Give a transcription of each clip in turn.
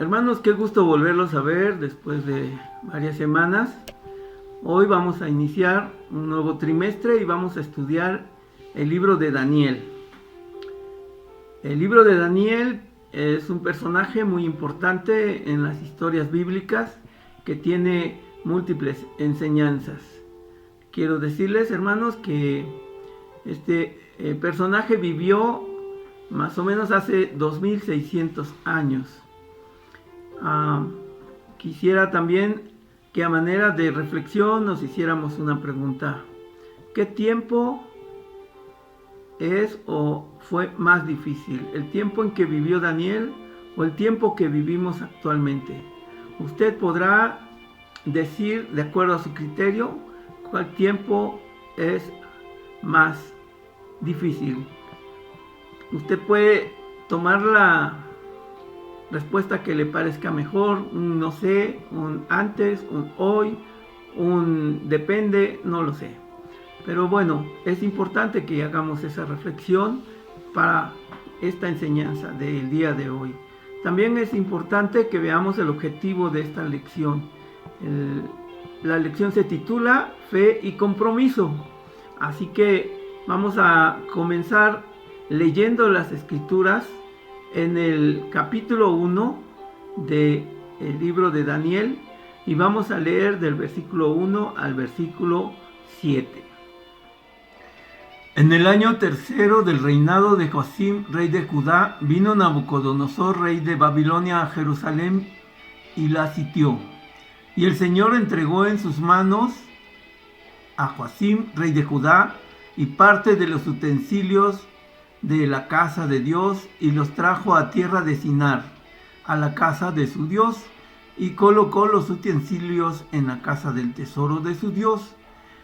Hermanos, qué gusto volverlos a ver después de varias semanas. Hoy vamos a iniciar un nuevo trimestre y vamos a estudiar el libro de Daniel. El libro de Daniel es un personaje muy importante en las historias bíblicas que tiene múltiples enseñanzas. Quiero decirles, hermanos, que este personaje vivió más o menos hace 2600 años. Quisiera también que a manera de reflexión nos hiciéramos una pregunta. ¿Qué tiempo es o fue más difícil? ¿El tiempo en que vivió Daniel o el tiempo que vivimos actualmente? Usted podrá decir, de acuerdo a su criterio, cuál tiempo es más difícil. Usted puede tomar la respuesta que le parezca mejor, un no sé, un antes, un hoy, un depende, no lo sé. Pero bueno, es importante que hagamos esa reflexión para esta enseñanza del día de hoy. También es importante que veamos el objetivo de esta lección. La lección se titula Fe y Compromiso. Así que vamos a comenzar leyendo las escrituras en el capítulo 1 del libro de Daniel y vamos a leer del versículo 1 al versículo 7. En el año tercero del reinado de Joacim, rey de Judá, vino Nabucodonosor, rey de Babilonia, a Jerusalén y la sitió. Y el Señor entregó en sus manos a Joacim, rey de Judá, y parte de los utensilios de la casa de Dios, y los trajo a tierra de Sinar, a la casa de su Dios, y colocó los utensilios en la casa del tesoro de su Dios.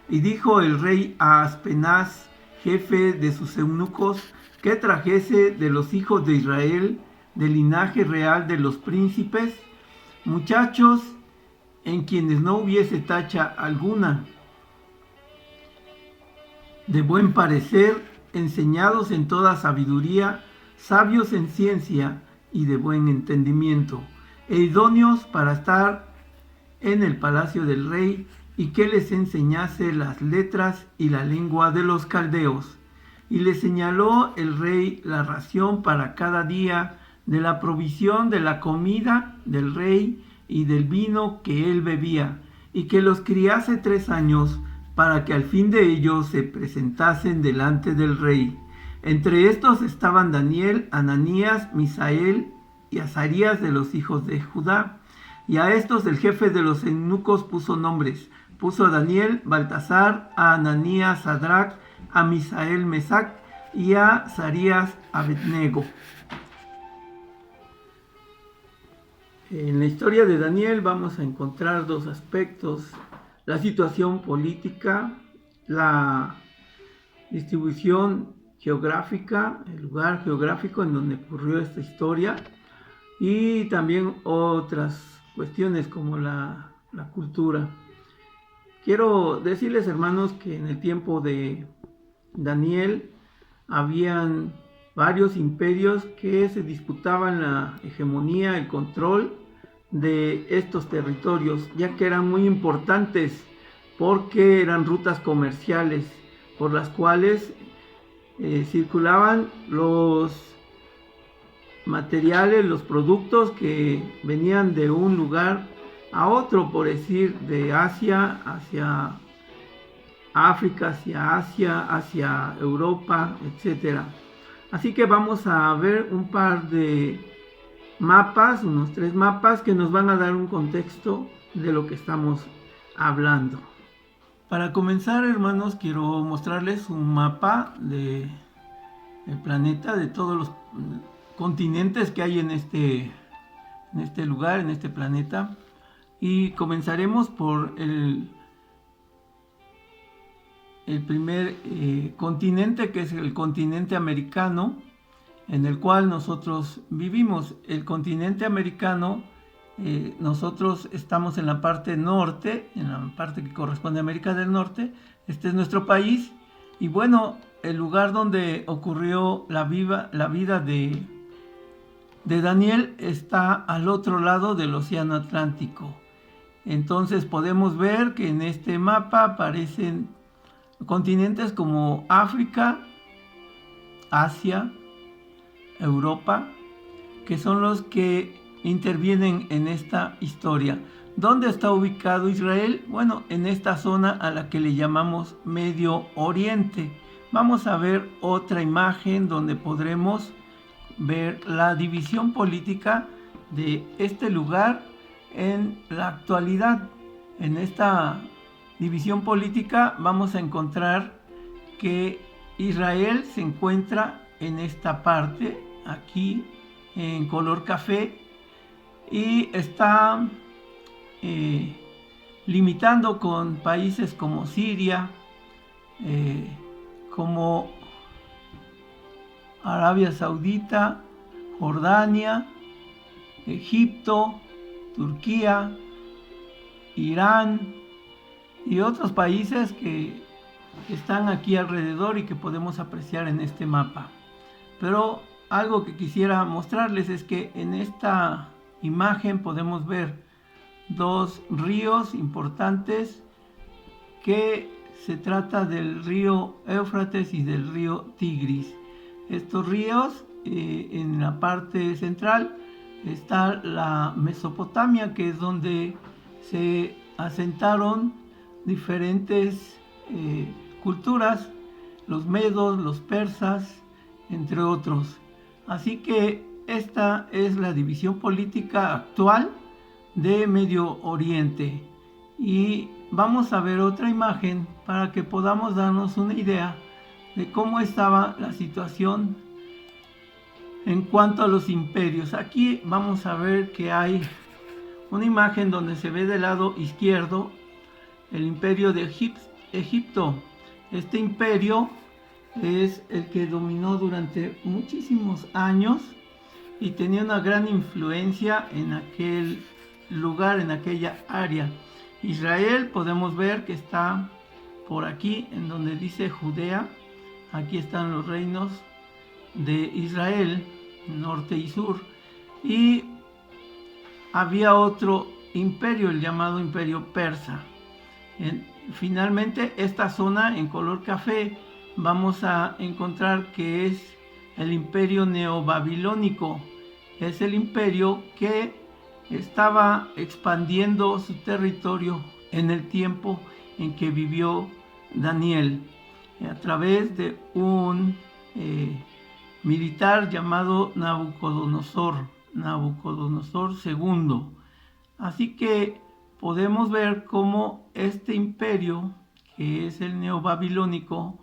Y dijo el rey a Aspenaz, jefe de sus eunucos, que trajese de los hijos de Israel, del linaje real de los príncipes, muchachos en quienes no hubiese tacha alguna, de buen parecer, enseñados en toda sabiduría, sabios en ciencia y de buen entendimiento, e idóneos para estar en el palacio del rey, y que les enseñase las letras y la lengua de los caldeos. Y le señaló el rey la ración para cada día de la provisión de la comida del rey y del vino que él bebía, y que los criase 3 años, para que al fin de ellos se presentasen delante del rey. Entre estos estaban Daniel, Ananías, Misael y Azarías de los hijos de Judá. Y a estos el jefe de los eunucos puso nombres. Puso a Daniel, Baltasar, a Ananías, Sadrach, a Misael, Mesac, y a Azarías, Abednego. En la historia de Daniel vamos a encontrar dos aspectos: la situación política, la distribución geográfica, el lugar geográfico en donde ocurrió esta historia, y también otras cuestiones como la cultura. Quiero decirles, hermanos, que en el tiempo de Daniel habían varios imperios que se disputaban la hegemonía, el control de estos territorios, ya que eran muy importantes porque eran rutas comerciales por las cuales circulaban los materiales, los productos que venían de un lugar a otro, por decir, de Asia hacia África, hacia Asia, hacia Europa, etc. Así que vamos a ver un par de mapas, unos 3 mapas que nos van a dar un contexto de lo que estamos hablando. Para comenzar, hermanos, quiero mostrarles un mapa del planeta, de todos los continentes que hay en este lugar, en este planeta. Y comenzaremos por el primer continente, que es el continente americano, en el cual nosotros vivimos. El continente americano, nosotros estamos en la parte norte, en la parte que corresponde a América del Norte. Este es nuestro país, y bueno, el lugar donde ocurrió la vida de de Daniel está al otro lado del Océano Atlántico. Entonces podemos ver que en este mapa aparecen continentes como África, Asia, Europa, que son los que intervienen en esta historia. ¿Dónde está ubicado Israel? Bueno, en esta zona a la que le llamamos Medio Oriente. Vamos a ver otra imagen donde podremos ver la división política de este lugar en la actualidad. En esta división política vamos a encontrar que Israel se encuentra en esta parte, aquí en color café, y está limitando con países como Siria, como Arabia Saudita, Jordania, Egipto, Turquía, Irán y otros países que están aquí alrededor y que podemos apreciar en este mapa. Pero algo que quisiera mostrarles es que en esta imagen podemos ver dos ríos importantes, que se trata del río Éufrates y del río Tigris. Estos ríos, en la parte central está la Mesopotamia, que es donde se asentaron diferentes culturas, los medos, los persas, entre otros. Así que esta es la división política actual de Medio Oriente. Y vamos a ver otra imagen para que podamos darnos una idea de cómo estaba la situación en cuanto a los imperios. Aquí vamos a ver que hay una imagen donde se ve del lado izquierdo el imperio de Egipto. Este imperio es el que dominó durante muchísimos años y tenía una gran influencia en aquel lugar, en aquella área. Israel podemos ver que está por aquí, en donde dice Judea. Aquí están los reinos de Israel, norte y sur. Y había otro imperio, el llamado imperio persa. Finalmente, esta zona en color café vamos a encontrar que es el imperio neobabilónico. Es el imperio que estaba expandiendo su territorio en el tiempo en que vivió Daniel, a través de un militar llamado Nabucodonosor II. Así que podemos ver cómo este imperio, que es el neobabilónico,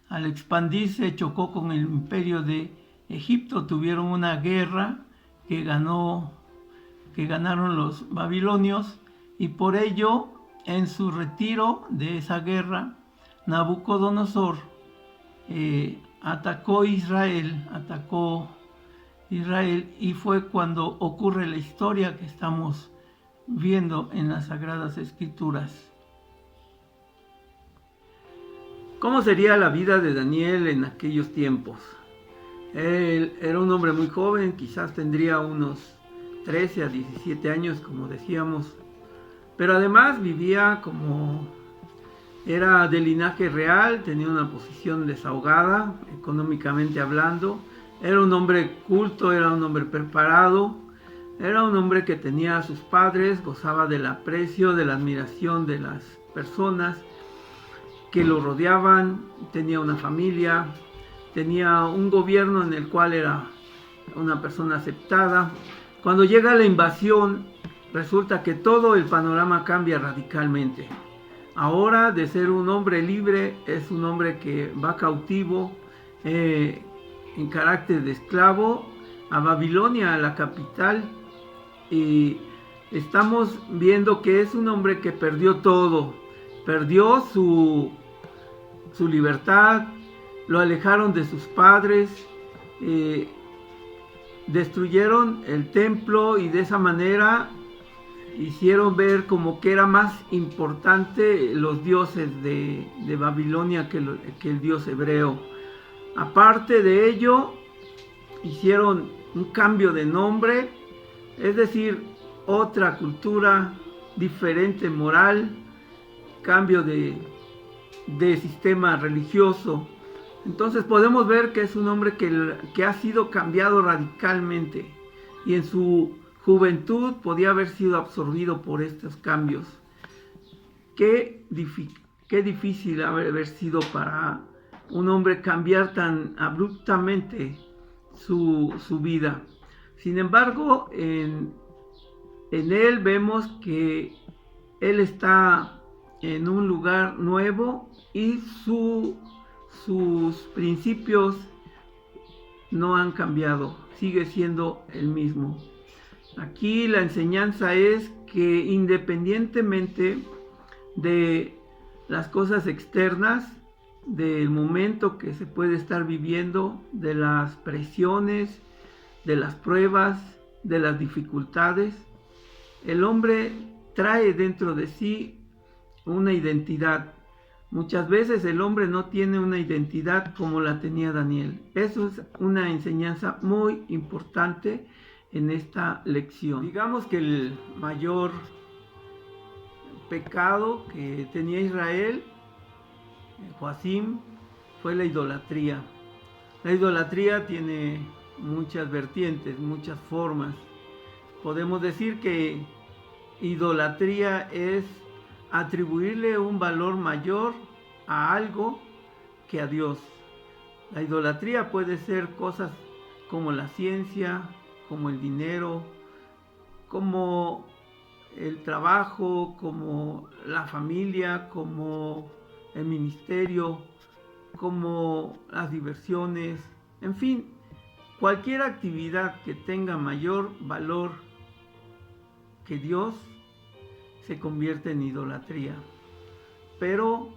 al expandirse chocó con el imperio de Egipto. Tuvieron una guerra que ganaron los babilonios, y por ello, en su retiro de esa guerra, Nabucodonosor atacó Israel, y fue cuando ocurre la historia que estamos viendo en las Sagradas Escrituras. ¿Cómo sería la vida de Daniel en aquellos tiempos? Él era un hombre muy joven, quizás tendría unos 13 a 17 años, como decíamos, pero además vivía como era de linaje real, tenía una posición desahogada, económicamente hablando, era un hombre culto, era un hombre preparado, era un hombre que tenía a sus padres, gozaba del aprecio, de la admiración de las personas que lo rodeaban, tenía una familia, tenía un gobierno en el cual era una persona aceptada. Cuando llega la invasión, resulta que todo el panorama cambia radicalmente. Ahora, de ser un hombre libre, es un hombre que va cautivo en carácter de esclavo a Babilonia, a la capital, y estamos viendo que es un hombre que perdió todo, perdió su libertad, lo alejaron de sus padres, destruyeron el templo y de esa manera hicieron ver como que era más importante los dioses de Babilonia que el dios hebreo. Aparte de ello, hicieron un cambio de nombre, es decir, otra cultura, diferente moral, cambio de sistema religioso. Entonces podemos ver que es un hombre que ha sido cambiado radicalmente y en su juventud podía haber sido absorbido por estos cambios. Qué difícil haber sido para un hombre cambiar tan abruptamente su vida. Sin embargo, en él vemos que él está en un lugar nuevo y sus principios no han cambiado, sigue siendo el mismo. Aquí la enseñanza es que independientemente de las cosas externas, del momento que se puede estar viviendo, de las presiones, de las pruebas, de las dificultades, el hombre trae dentro de sí una identidad. Muchas veces el hombre no tiene una identidad como la tenía Daniel. Eso es una enseñanza muy importante en esta lección. Digamos que el mayor pecado que tenía Israel, Joacim, fue la idolatría. La idolatría tiene muchas vertientes, muchas formas. Podemos decir que idolatría es atribuirle un valor mayor a algo que a Dios. La idolatría puede ser cosas como la ciencia, como el dinero, como el trabajo, como la familia, como el ministerio, como las diversiones, en fin, cualquier actividad que tenga mayor valor que Dios se convierte en idolatría. Pero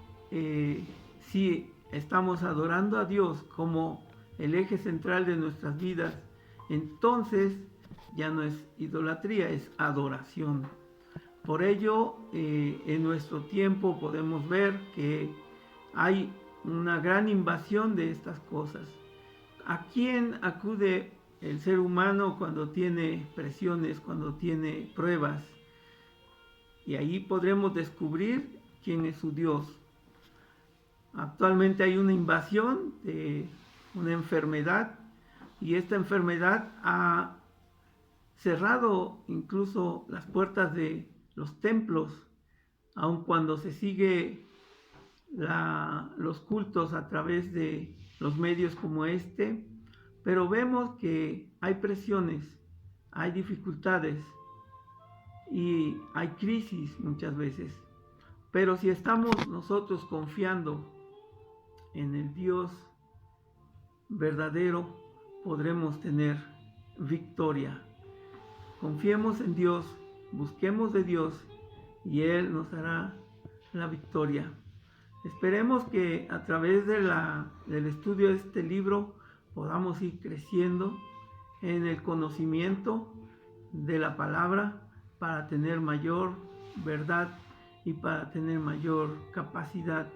si estamos adorando a Dios como el eje central de nuestras vidas, entonces ya no es idolatría, es adoración. Por ello, en nuestro tiempo podemos ver que hay una gran invasión de estas cosas. ¿A quién acude el ser humano cuando tiene presiones, cuando tiene pruebas? Y ahí podremos descubrir quién es su Dios. Actualmente hay una invasión de una enfermedad y esta enfermedad ha cerrado incluso las puertas de los templos, aun cuando se sigue los cultos a través de los medios como este, pero vemos que hay presiones, hay dificultades y hay crisis muchas veces. Pero si estamos nosotros confiando en el Dios verdadero, podremos tener victoria. Confiemos en Dios, busquemos de Dios y Él nos dará la victoria. Esperemos que a través del estudio de este libro podamos ir creciendo en el conocimiento de la palabra para tener mayor verdad y para tener mayor capacidad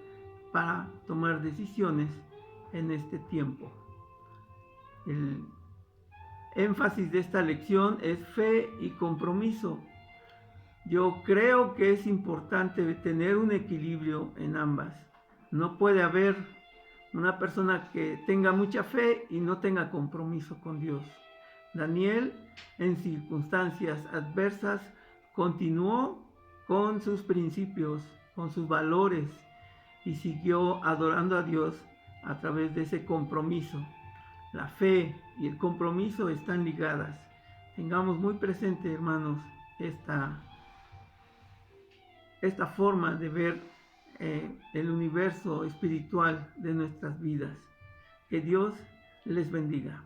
para tomar decisiones en este tiempo. El énfasis de esta lección es fe y compromiso. Yo creo que es importante tener un equilibrio en ambas. No puede haber una persona que tenga mucha fe y no tenga compromiso con Dios. Daniel, en circunstancias adversas, continuó con sus principios, con sus valores y siguió adorando a Dios a través de ese compromiso. La fe y el compromiso están ligadas. Tengamos muy presente, hermanos, esta forma de ver el universo espiritual de nuestras vidas. Que Dios les bendiga.